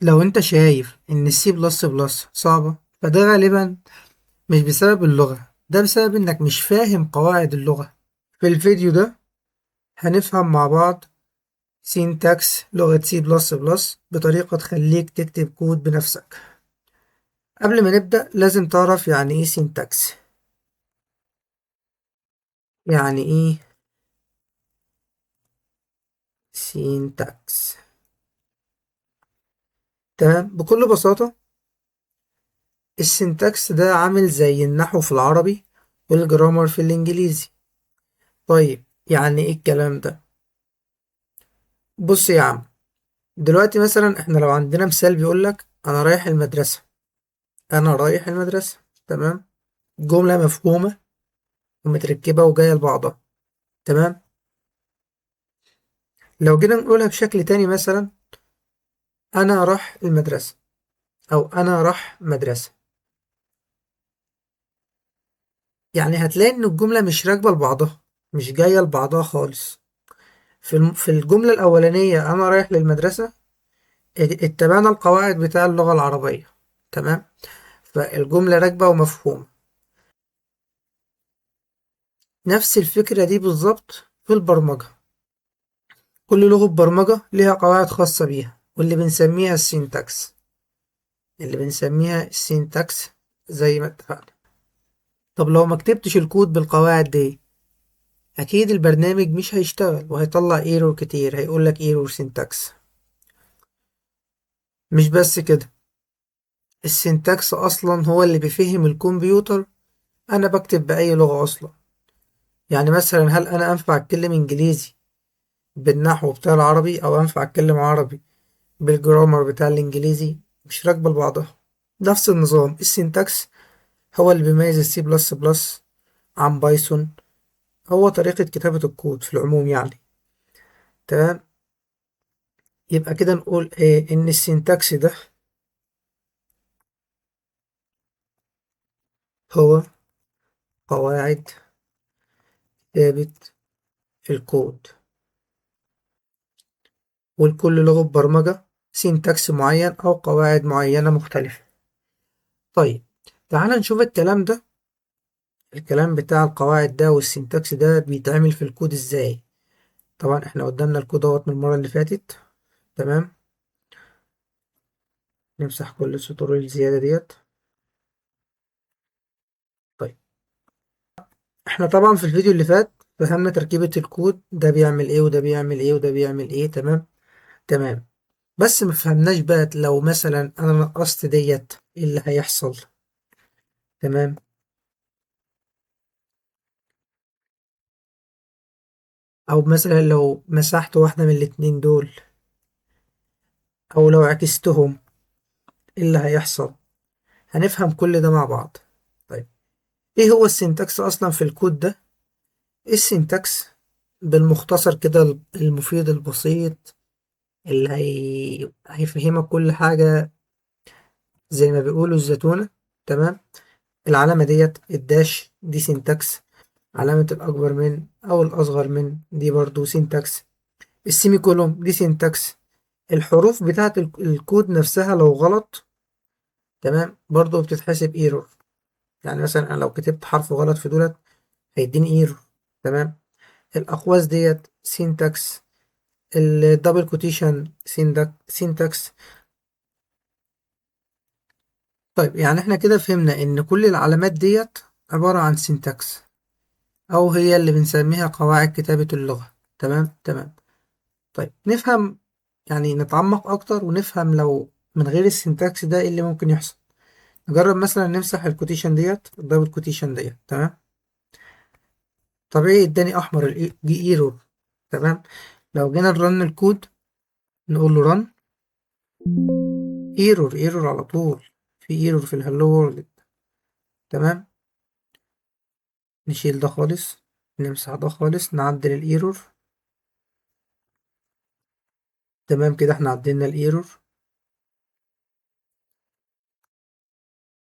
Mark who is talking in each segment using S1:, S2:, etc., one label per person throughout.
S1: لو انت شايف ان السي بلس بلس صعبة، فده غالبا مش بسبب اللغة، ده بسبب انك مش فاهم قواعد اللغة. في الفيديو ده هنفهم مع بعض سينتاكس لغة سي بلس بلس بطريقة تخليك تكتب كود بنفسك. قبل ما نبدأ لازم تعرف يعني ايه سينتاكس. يعني ايه سينتاكس؟ تمام، بكل بساطة السينتاكس ده عامل زي النحو في العربي والجرامر في الانجليزي. طيب يعني ايه الكلام ده؟ بص يا عم، دلوقتي مثلا احنا لو عندنا مثال بيقولك انا رايح المدرسة. انا رايح المدرسة، تمام، جملة مفهومة ومتركبة وجاية لبعضها. تمام. لو جينا نقولها بشكل تاني، مثلا انا راح المدرسة او انا راح مدرسة، يعني هتلاقي ان الجملة مش راكبة لبعضها، مش جاية لبعضها خالص. في الجملة الأولانية أنا رايح للمدرسة اتبعنا القواعد بتاع اللغة العربية. تمام، فالجملة راكبة ومفهومة. نفس الفكرة دي بالظبط في البرمجة. كل لغة برمجة ليها قواعد خاصة بيها واللي بنسميها السينتاكس. زي ما اتفقنا. طب لو ما كتبتش الكود بالقواعد دي، أكيد البرنامج مش هيشتغل وهيطلع ايرور كتير، هيقولك ايرور سينتاكس. مش بس كده، السينتاكس أصلا هو اللي بيفهم الكمبيوتر أنا بكتب بأي لغة أصلا. يعني مثلا هل أنا أنفع أتكلم إنجليزي بالنحو بتاع العربي أو أنفع أتكلم عربي بالجرامر بتاع الإنجليزي؟ مش راكبة لبعضها. نفس النظام السينتاكس هو اللي بيميز السي بلس بلس عن بايثون، هو طريقة كتابة الكود في العموم يعني. تمام، يبقى كده نقول إيه؟ إن السينتاكس ده هو قواعد كتابة الكود، ولكل لغة برمجة سينتاكس معين أو قواعد معينة مختلفة. طيب تعال نشوف الكلام ده، الكلام بتاع القواعد ده والسينتاكس ده بيتعمل في الكود ازاي. طبعا احنا قدامنا الكود اهوت من المرة اللي فاتت. تمام، نمسح كل السطور الزيادة ديت. طيب احنا طبعا في الفيديو اللي فات فهمنا تركيبة الكود، ده بيعمل ايه وده بيعمل ايه وده بيعمل ايه. تمام تمام، بس ما فهمناش بقى لو مثلا انا نقصت ديت ايه اللي هيحصل. تمام، او مثلا لو مسحت واحدة من الاتنين دول، او لو عكستهم ايه اللي هيحصل. هنفهم كل ده مع بعض. طيب ايه هو السينتاكس اصلا في الكود ده؟ السينتاكس بالمختصر كده المفيد البسيط اللي هيفهمك كل حاجة زي ما بيقولوا الزتونة. تمام، العلامة ديت الداش دي سينتاكس، علامة الأكبر من أو الأصغر من دي برضو سينتاكس، السيمي كولوم دي سينتاكس. الحروف بتاعت الكود نفسها لو غلط، تمام، برضو بتتحسب ايرور. يعني مثلا أنا لو كتبت حرف غلط في دولت هيديني ايرور. تمام، الأقواس ديت سينتاكس، الدبل كوتيشن سينتاكس. طيب يعني احنا كده فهمنا ان كل العلامات ديت عبارة عن سينتاكس، او هي اللي بنسميها قواعد كتابة اللغة. تمام تمام. طيب نفهم، يعني نتعمق اكتر ونفهم لو من غير السينتاكس ده ايه اللي ممكن يحصل. نجرب مثلا نمسح الكوتيشن ديت، الدبل كوتيشن ديت. تمام، طبيعي اداني احمر دي ايرور. تمام، لو جينا نرن الكود نقول له رن، ايرور ايرور على طول، في ايرور في الهلو وورلد. تمام، نشيل ده خالص، نمسح ده خالص، نعدل الايرور. تمام كده احنا عدلنا الايرور.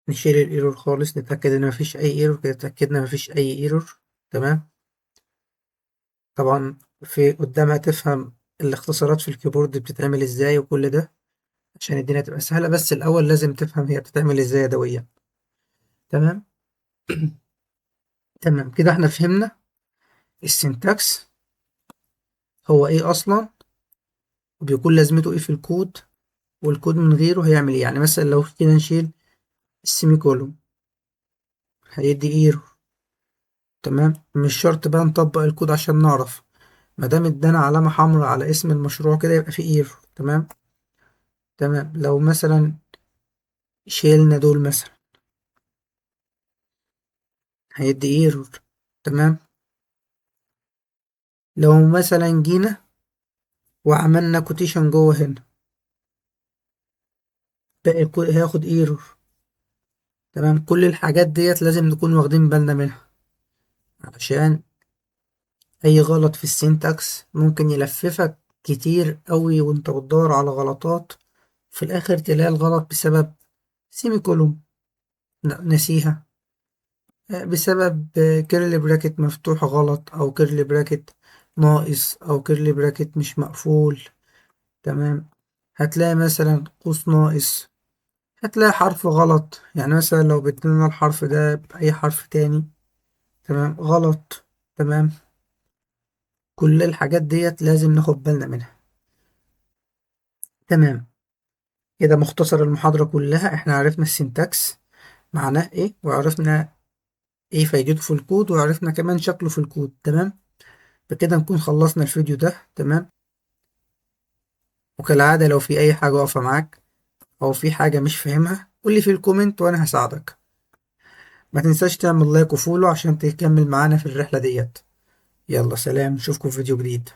S1: نشيل الايرور خالص، نتأكد ان مفيش اي ايرور. كده اتأكدنا مفيش اي ايرور. تمام، طبعا في قدامها تفهم الاختصارات في الكيبورد بتتعمل ازاي وكل ده. عشان الدنيا تبقى سهلة، بس الأول لازم تفهم هي بتتعمل ازاي يدويا. تمام. تمام كده احنا فهمنا السنتكس هو ايه أصلا، وبيكون لازمته ايه في الكود، والكود من غيره هيعمل ايه. يعني مثلا لو كده نشيل السيمي كولوم هيدي ايرور. تمام، مش شرط بقى نطبق الكود عشان نعرف، ما دام ادانا علامة حمراء على اسم المشروع كده يبقى فيه ايرور. تمام. تمام، لو مثلا شيلنا دول مثلا هيدي ايرور. تمام. لو مثلا جينا وعملنا كوتيشن جوه هنا باقي الكود هياخد ايرور. تمام، كل الحاجات ديت لازم نكون واخدين بالنا منها، علشان اي غلط في السينتاكس ممكن يلففك كتير قوي وانت بتدور على غلطات، في الاخر تلاقي الغلط بسبب سيمي كولوم نسيها، بسبب كيرلي براكت مفتوح غلط، او كيرلي براكت ناقص، او كيرلي براكت مش مقفول. تمام، هتلاقي مثلا قوس ناقص، هتلاقي حرف غلط، يعني مثلا لو بدلنا الحرف ده بأي حرف تاني تمام غلط. تمام، كل الحاجات ديت لازم ناخد بالنا منها. تمام، كده مختصر المحاضرة كلها، احنا عرفنا السنتكس معناه ايه، وعرفنا ايه فايدته في الكود، وعرفنا كمان شكله في الكود. تمام، بكده نكون خلصنا الفيديو ده. تمام، وكالعادة لو في اي حاجة واقفة معاك او في حاجة مش فاهمها قولي في الكومنت وانا هساعدك. ما تنساش تعمل لايك وفولو عشان تكمل معانا في الرحلة ديت. يلا سلام، نشوفكم في فيديو جديد.